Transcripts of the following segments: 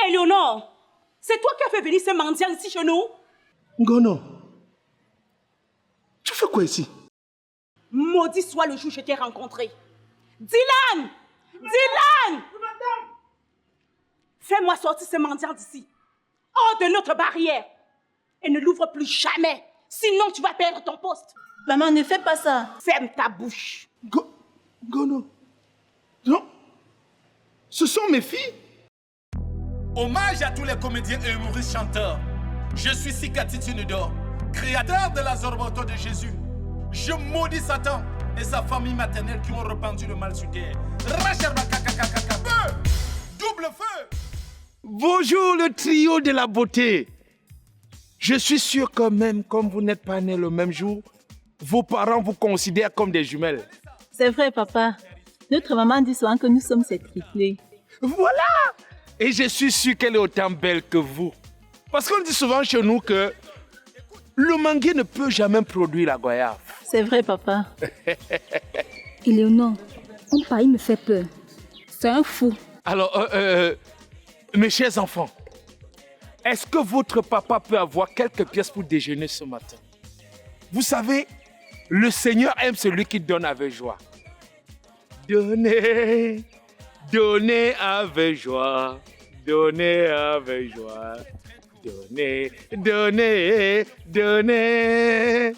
Éléonore, c'est toi qui as fait venir ce mendiant ici chez nous? Ngono, tu fais quoi ici? Maudit soit le jour où je t'ai rencontré. Dylan! Dylan! Fais-moi sortir ce mendiant d'ici, hors de notre barrière. Et ne l'ouvre plus jamais, sinon tu vas perdre ton poste. Maman, ne fais pas ça. Ferme ta bouche. Ngono, non, ce sont mes filles. Hommage à tous les comédiens et humoristes chanteurs. Je suis Sikati Tunudor, créateur de la Zorboto de Jésus. Je maudis Satan et sa famille maternelle qui ont répandu le mal sur terre. Feu! Double feu! Bonjour le trio de la beauté. Je suis sûr que même comme vous n'êtes pas nés le même jour, vos parents vous considèrent comme des jumelles. C'est vrai, papa. Notre maman dit souvent que nous sommes ses triplés. Voilà! Et je suis sûr qu'elle est autant belle que vous. Parce qu'on dit souvent chez nous que le manguier ne peut jamais produire la goyave. C'est vrai, papa. Éléonore, on parle, il me fait peur. C'est un fou. Alors, mes chers enfants, est-ce que votre papa peut avoir quelques pièces pour déjeuner ce matin? Vous savez, le Seigneur aime celui qui donne avec joie. Donnez, donnez avec joie, donnez avec joie. Donnez, donnez, donnez,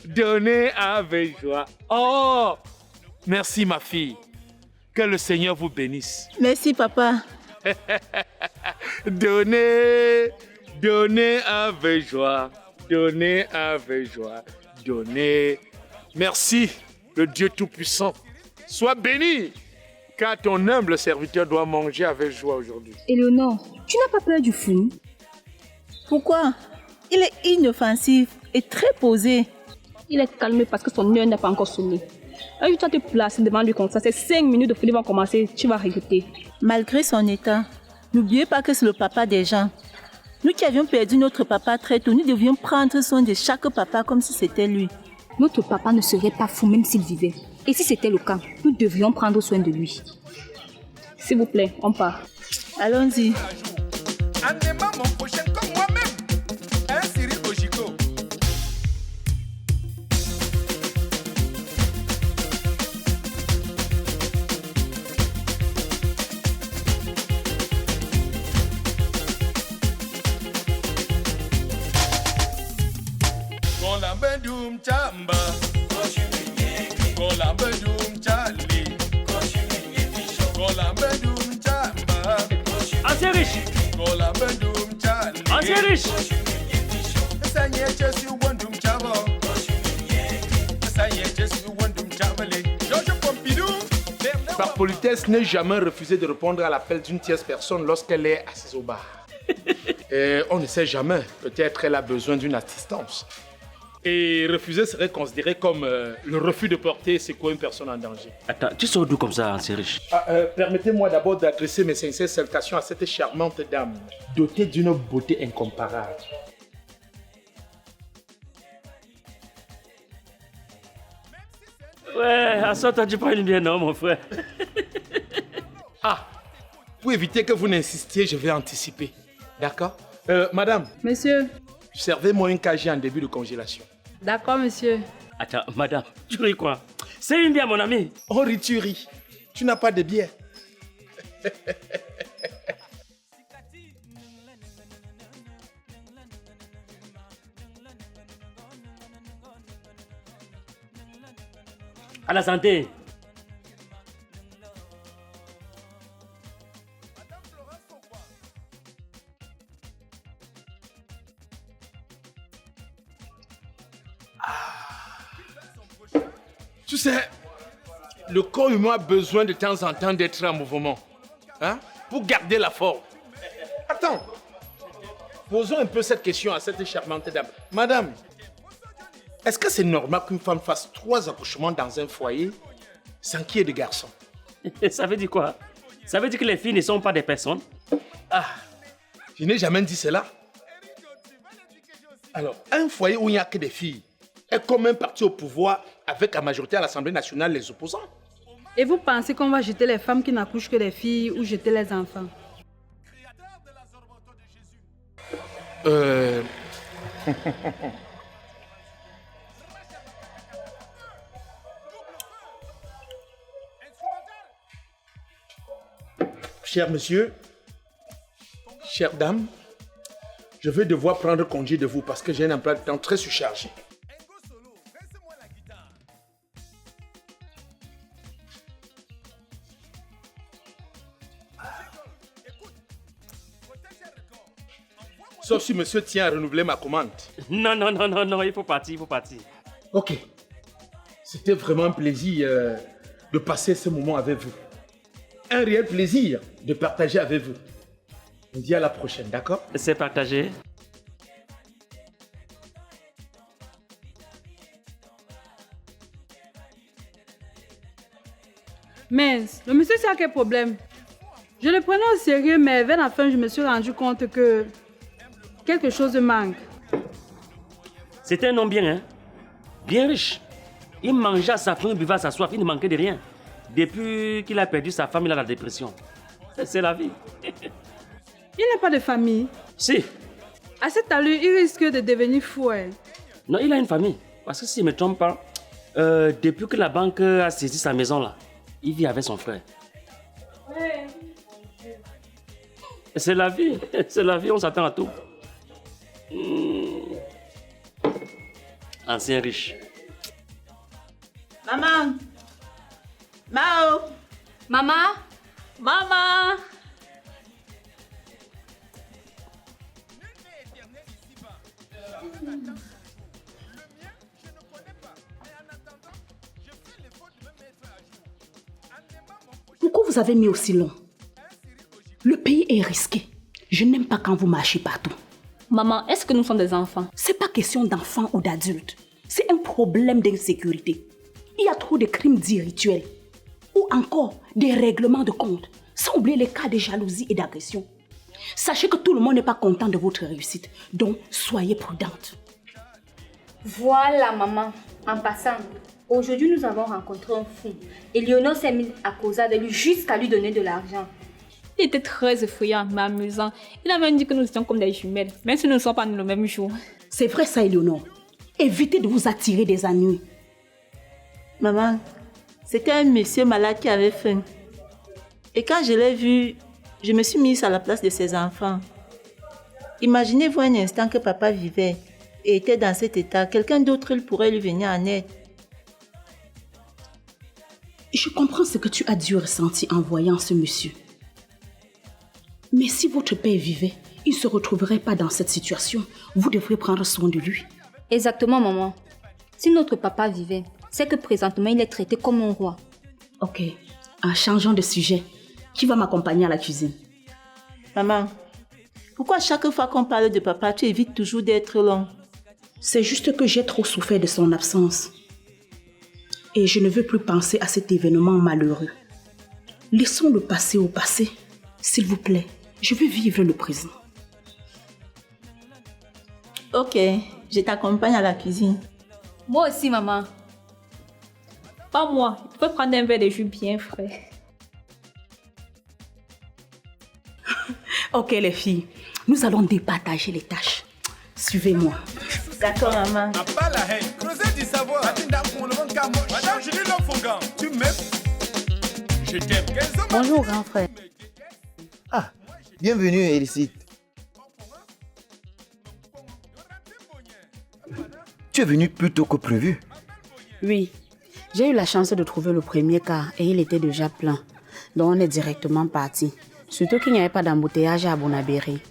donnez avec joie. Oh, merci ma fille. Que le Seigneur vous bénisse. Merci, papa. Donnez, donnez avec joie, donnez avec joie, donnez. Merci, le Dieu Tout-Puissant. Sois béni, car ton humble serviteur doit manger avec joie aujourd'hui. Éléonore, tu n'as pas peur du fou? Pourquoi? Il est inoffensif et très posé. Il est calmé parce que son heure n'a pas encore sonné. Un jour, tu vas te placer devant lui comme ça, ces 5 minutes de folie vont commencer, tu vas regretter. Malgré son état, n'oubliez pas que c'est le papa des gens. Nous qui avions perdu notre papa très tôt, nous devions prendre soin de chaque papa comme si c'était lui. Notre papa ne serait pas fou même s'il vivait. Et si c'était le cas, nous devrions prendre soin de lui. S'il vous plaît, on part. Allons-y. Anema mon prochain comme moi-même. Un Cyril Bojico. Golambedum chamba. Golambedum chali. Golambedum chamba. Assez riche. Golambedum chali. Assez riche. Sanye Jesu wandum chavo. Sanye Jesu wandum chavale. Georges Pompidou. Par politesse, n'ai jamais refusé de répondre à l'appel d'une tierce personne lorsqu'elle est assise au bar. Et on ne sait jamais, peut-être elle a besoin d'une assistance. Et refuser serait considéré comme le refus de porter secours à une personne en danger. Attends, tu sors d'où comme ça, Assez riche? Permettez-moi d'abord d'adresser mes sincères salutations à cette charmante dame, dotée d'une beauté incomparable. Ouais, à ça, tu parles bien, non, mon frère? Ah, pour éviter que vous n'insistiez, je vais anticiper. D'accord? Madame, Monsieur. servez-moi une cagée en début de congélation. D'accord, monsieur. Attends, madame, tu ris quoi? C'est une bière, mon ami. Oh, ris, tu ris. Tu n'as pas de bière. À la santé. Tu sais, le corps humain a besoin de temps en temps d'être en mouvement. Hein? Pour garder la forme. Attends. Posons un peu cette question à cette charmante dame. Madame, est-ce que c'est normal qu'une femme fasse 3 accouchements dans un foyer sans qu'il y ait de garçons? Ça veut dire quoi? Ça veut dire que les filles ne sont pas des personnes? Ah, je n'ai jamais dit cela. Alors, un foyer où il n'y a que des filles est comme un parti au pouvoir avec la majorité à l'Assemblée nationale les opposants. Et vous pensez qu'on va jeter les femmes qui n'accouchent que les filles ou jeter les enfants? Cher monsieur, chère dame, je vais devoir prendre congé de vous parce que j'ai un emploi de temps très surchargé. Sauf si monsieur tient à renouveler ma commande. Non, il faut partir. Ok. C'était vraiment un plaisir de passer ce moment avec vous. Un réel plaisir de partager avec vous. On dit à la prochaine, d'accord? C'est partagé. Mince, le monsieur, c'est à quel problème? Je le prenais au sérieux, mais vers la fin, je me suis rendu compte que quelque chose manque. C'était un homme bien, hein? Bien riche. Il mangeait à sa faim, il buvait à sa soif, il ne manquait de rien. Depuis qu'il a perdu sa femme, il a la dépression. C'est la vie. Il n'a pas de famille. Si. À cette allure, il risque de devenir fou. Hein. Non, il a une famille. Parce que s'il ne me trompe pas, depuis que la banque a saisi sa maison là, il vit avec son frère. Ouais. C'est la vie. C'est la vie, on s'attend à tout. Ancien riche. Maman! Mao! Maman? Maman! Pourquoi vous avez mis aussi long? Le pays est risqué. Je n'aime pas quand vous marchez partout. Maman, est-ce que nous sommes des enfants? C'est pas question d'enfants ou d'adultes. C'est un problème d'insécurité. Il y a trop de crimes dits rituels. Ou encore des règlements de compte. Sans oublier les cas de jalousie et d'agression. Sachez que tout le monde n'est pas content de votre réussite. Donc, soyez prudente. Voilà, maman. En passant, aujourd'hui, nous avons rencontré un fou. Et Léonore s'est mise à causer de lui jusqu'à lui donner de l'argent. Il était très effrayant, mais amusant. Il a même dit que nous étions comme des jumelles, même si nous ne sommes pas nés le même jour. C'est vrai ça, Éléonore. Évitez de vous attirer des ennuis. Maman, c'était un monsieur malade qui avait faim. Et quand je l'ai vu, je me suis mise à la place de ses enfants. Imaginez-vous un instant que papa vivait et était dans cet état. Quelqu'un d'autre, il pourrait lui venir en aide. Je comprends ce que tu as dû ressentir en voyant ce monsieur. Mais si votre père vivait, il ne se retrouverait pas dans cette situation. Vous devriez prendre soin de lui. Exactement, maman. Si notre papa vivait, c'est que présentement, il est traité comme un roi. Ok, en changeant de sujet, qui va m'accompagner à la cuisine? Maman, pourquoi chaque fois qu'on parle de papa, tu évites toujours d'être long? C'est juste que j'ai trop souffert de son absence. Et je ne veux plus penser à cet événement malheureux. Laissons le passé au passé. S'il vous plaît, je veux vivre le présent. Ok, je t'accompagne à la cuisine. Moi aussi, maman. Pas moi. Tu peux prendre un verre de jus bien frais. Ok les filles, nous allons départager les tâches. Suivez-moi. D'accord, maman. Pas la haine, creuser du savoir. Madame, je dis l'enfant, tu m'aimes. Je t'aime. Bonjour, grand frère. Ah, bienvenue, Elicite. Tu es venu plus tôt que prévu. Oui, j'ai eu la chance de trouver le premier car et il était déjà plein. Donc on est directement parti. Surtout qu'il n'y avait pas d'embouteillage à Bonabéry.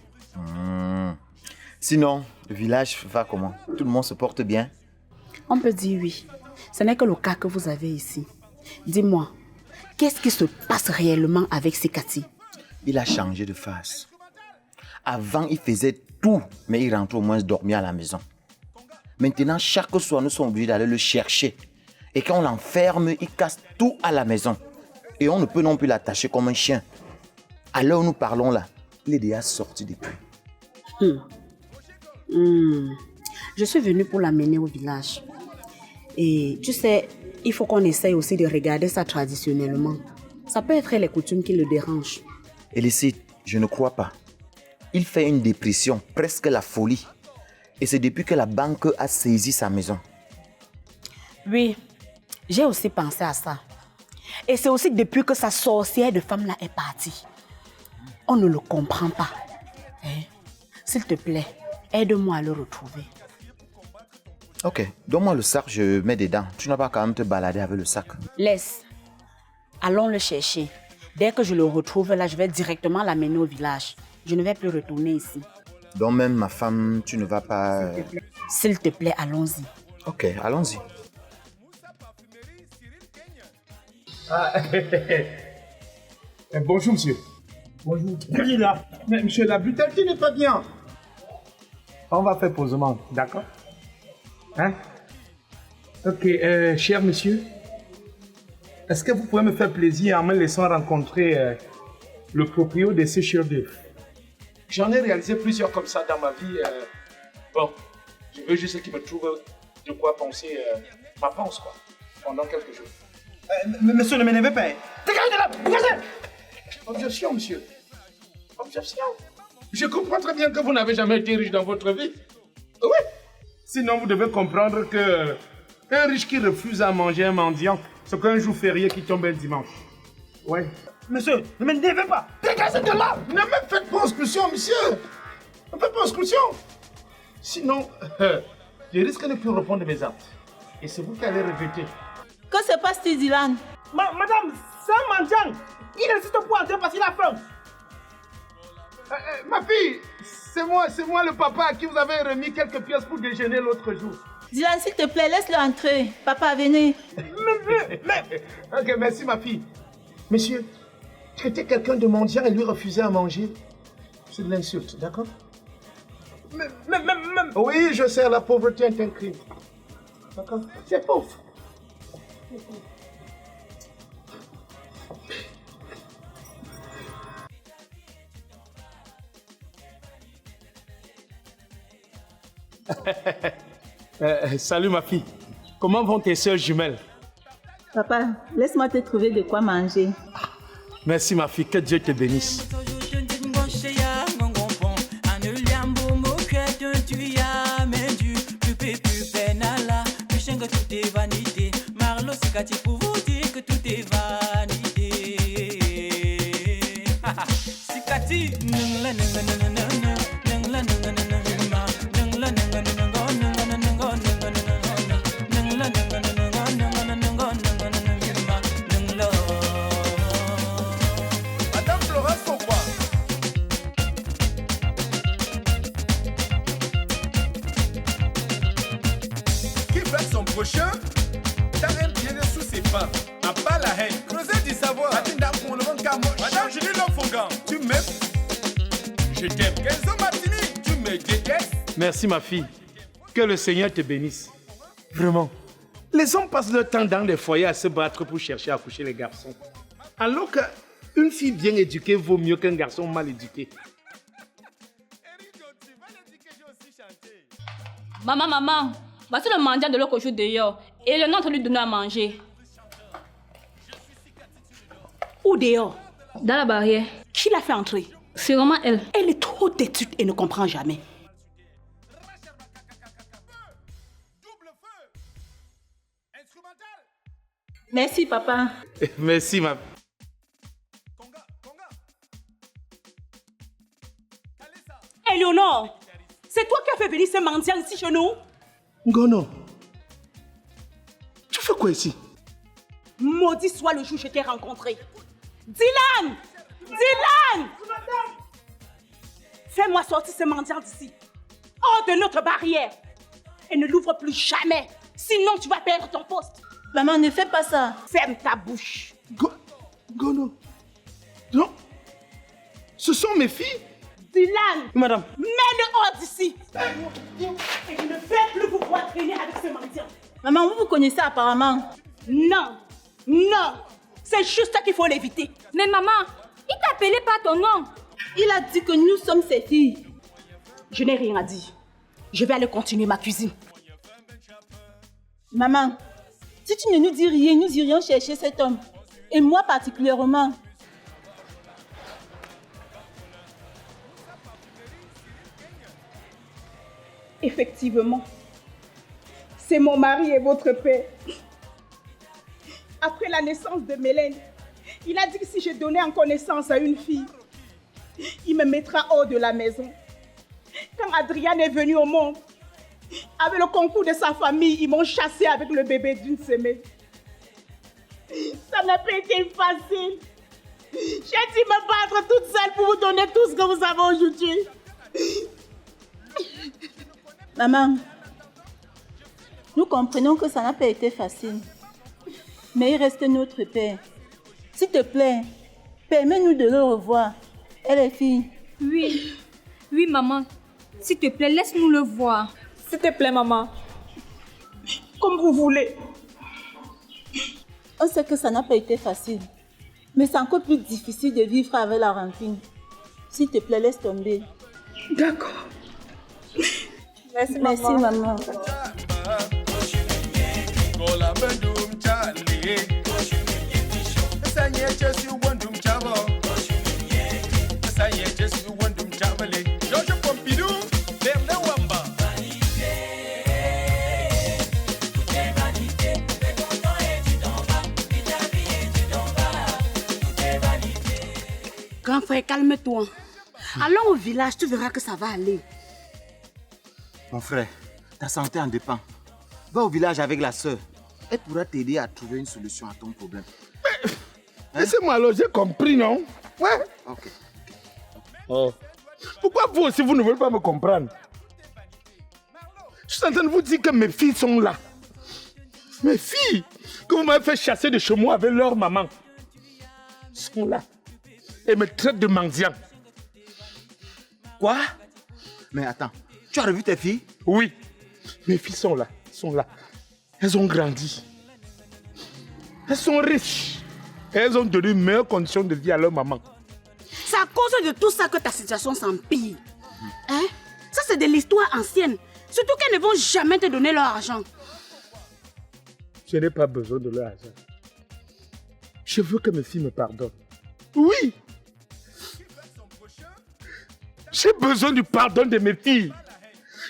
Sinon, le village va comment? Tout le monde se porte bien? On peut dire oui. Ce n'est que le cas que vous avez ici. Dis-moi, qu'est-ce qui se passe réellement avec Sikati? Il a changé de face. Avant, il faisait tout, mais il rentrait au moins dormir à la maison. Maintenant, chaque soir, nous sommes obligés d'aller le chercher. Et quand on l'enferme, il casse tout à la maison. Et on ne peut non plus l'attacher comme un chien. À l'heure où nous parlons là, il est déjà sorti depuis. Je suis venue pour l'amener au village. Et tu sais, il faut qu'on essaye aussi de regarder ça traditionnellement. Ça peut être les coutumes qui le dérangent. Elicite, je ne crois pas. il fait une dépression, presque la folie. Et c'est depuis que la banque a saisi sa maison. Oui, j'ai aussi pensé à ça. Et c'est aussi depuis que sa sorcière de femme là est partie. On ne le comprend pas. Hein? S'il te plaît, aide-moi à le retrouver. Ok, donne-moi le sac, je mets dedans. Tu n'as pas quand même te balader avec le sac. Laisse. Allons le chercher. Dès que je le retrouve là, je vais directement l'amener au village. Je ne vais plus retourner ici. Donc même ma femme, tu ne vas pas... S'il te plaît, allons-y. Ok, allons-y. Bonjour, monsieur. Bonjour. Qui est là? Mais monsieur, la bouteille qui n'est pas bien. On va faire posement, d'accord? Hein? Ok, cher monsieur, est-ce que vous pouvez me faire plaisir en me laissant rencontrer le proprio de ce chef d'œuvre? J'en ai réalisé plusieurs comme ça dans ma vie. Bon, je veux juste qu'il me trouve de quoi penser ma pense, quoi, pendant quelques jours. Monsieur, ne m'énervez pas. Dégagez de là! Dégagez! Objection, monsieur. Objection. Je comprends très bien que vous n'avez jamais été riche dans votre vie. Oui. Sinon, vous devez comprendre que un riche qui refuse à manger un mendiant, c'est qu'un jour férié qui tombe un dimanche. Oui. Monsieur, ne m'énervez pas. Dégagez de là! Ne me faites pas exclusion, monsieur. Ne me faites pas exclusion. Sinon, je risque de ne plus répondre de mes actes. Et c'est vous qui allez regretter. Que se passe-t-il, Dylan? Madame, c'est un mendiant. Il résiste pour entrer parce qu'il a faim. Ma fille, c'est moi le papa à qui vous avez remis quelques pièces pour déjeuner l'autre jour. Dylan, s'il te plaît, laisse-le entrer. Papa, venez. Mais... Ok, merci ma fille. Monsieur, traiter quelqu'un de mendiant et lui refuser à manger, c'est de l'insulte, d'accord? Oui, je sais, la pauvreté est un crime. D'accord? C'est pauvre. Salut ma fille. Comment vont tes sœurs jumelles? Papa, laisse-moi te trouver de quoi manger. Merci ma fille, que Dieu te bénisse. Pour vous dire que tout est vanité. Sikati, Madame Florence Pourquoi? Qui fait son prochain? T'as un pied sous ses pas, à pas la haine. Creuser du savoir. Madame Julie Lofongan, tu m'aimes? Je t'aime. Kenzo Martini, tu me détestes? Merci ma fille. Que le Seigneur te bénisse. Vraiment. Les hommes passent leur temps dans les foyers à se battre pour chercher à coucher les garçons. Alors qu'une fille bien éduquée vaut mieux qu'un garçon mal éduqué. Maman, voici le mendiant de l'autre jour dehors. Et je n'entre lui donner à manger. Où dehors? Dans la barrière. Qui l'a fait entrer? C'est vraiment elle. Elle est trop têtue et ne comprend jamais. Merci, papa. Merci, ma... Éléonore, c'est toi qui as fait venir ce mendiant ici chez nous? Ngono, tu fais quoi ici? Maudit soit le jour où je t'ai rencontré. Dylan! Dylan! Fais-moi sortir ce mendiant d'ici. Hors de notre barrière. Et ne l'ouvre plus jamais. Sinon, tu vas perdre ton poste. Maman, ne fais pas ça. Ferme ta bouche. Ngono. Non. Ce sont mes filles. Dylan. Madame. Mets-le hors d'ici. Et je ne vais plus vous voir traîner avec ce mendiant. Maman, vous connaissez apparemment. Non. C'est juste ça qu'il faut l'éviter. Mais maman, il t'a appelé par ton nom. Il a dit que nous sommes ses filles. Je n'ai rien à dire. Je vais aller continuer ma cuisine. Maman, si tu ne nous dis rien, nous irions chercher cet homme. Et moi particulièrement. Effectivement, c'est mon mari et votre père. Après la naissance de Mélène, il a dit que si je donnais en connaissance à une fille, il me mettra hors de la maison. Quand Adriane est venue au monde, avec le concours de sa famille, ils m'ont chassé avec le bébé d'1 semaine. Ça n'a pas été facile. J'ai dû me battre toute seule pour vous donner tout ce que vous avez aujourd'hui. Maman, nous comprenons que ça n'a pas été facile. Mais il reste notre père. S'il te plaît, permets-nous de le revoir. Elle est fille. Oui, maman. S'il te plaît, laisse-nous le voir. S'il te plaît, maman. Comme vous voulez. On sait que ça n'a pas été facile. Mais c'est encore plus difficile de vivre avec la rancune. S'il te plaît, laisse tomber. D'accord. Merci, maman. Grand frère, calme-toi. Allons au village, tu verras que ça va aller. Mon frère, ta santé en dépend. Va au village avec la sœur. Elle pourra t'aider à trouver une solution à ton problème. Laissez-moi alors, j'ai compris, non? Ouais. Ok. Oh. Pourquoi vous aussi, vous ne voulez pas me comprendre? Je suis en train de vous dire que mes filles sont là. Mes filles, que vous m'avez fait chasser de chez moi avec leur maman, sont là. Et me traitent de mendiant. Quoi? Mais attends, tu as revu tes filles? Oui. Mes filles sont là, Elles ont grandi. Elles sont riches. Et elles ont donné une meilleure condition de vie à leur maman. C'est à cause de tout ça que ta situation s'empire. Hein? Ça, c'est de l'histoire ancienne. Surtout qu'elles ne vont jamais te donner leur argent. Je n'ai pas besoin de leur argent. Je veux que mes filles me pardonnent. Oui. J'ai besoin du pardon de mes filles.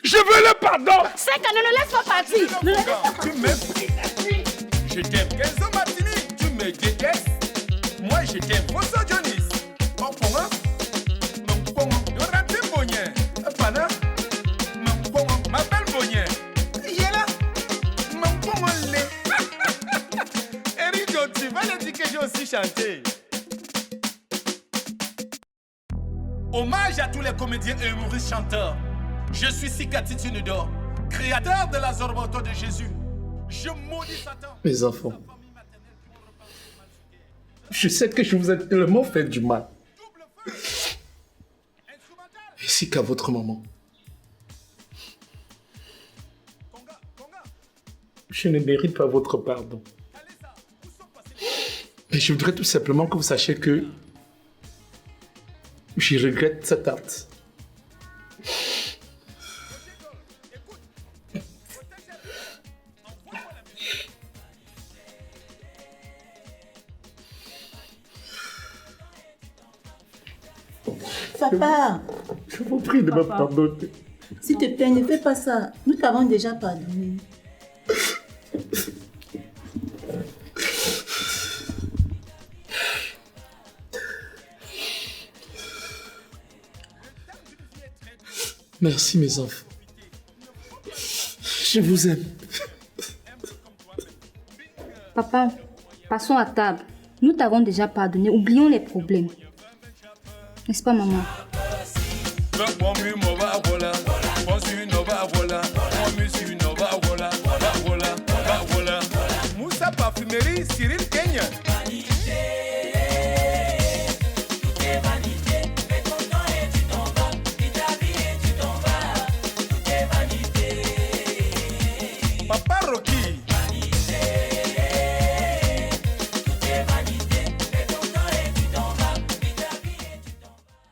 Je veux le pardon. C'est que ne le laisse pas partir. Tu m'aimes. Je t'aime. Kenzo Martini, tu me détestes. Moi, je t'aime. Fosso Jonis. Oponga. Mamponga. Yoratim Bonien. Pana. Mamponga. M'appelle Bonien. Yéla. Mamponga le. Erido, tu vas le dire que j'ai aussi chanté. Hommage à tous les comédiens et humoristes chanteurs. Je suis Sikati Tunudor, créateur de la Zorboto de Jésus. Je maudis Satan. Mes enfants, je sais que je vous ai tellement fait du mal. Ainsi qu'à votre maman. Je ne mérite pas votre pardon. Mais je voudrais tout simplement que vous sachiez que je regrette cet acte. Papa, je vous prie de me pardonner. S'il te plaît, ne fais pas ça. Nous t'avons déjà pardonné. Merci mes enfants. Je vous aime. Papa, passons à table. Nous t'avons déjà pardonné. Oublions les problèmes. N'est-ce pas, maman? Moussa Parfumerie, Cyril Kenya.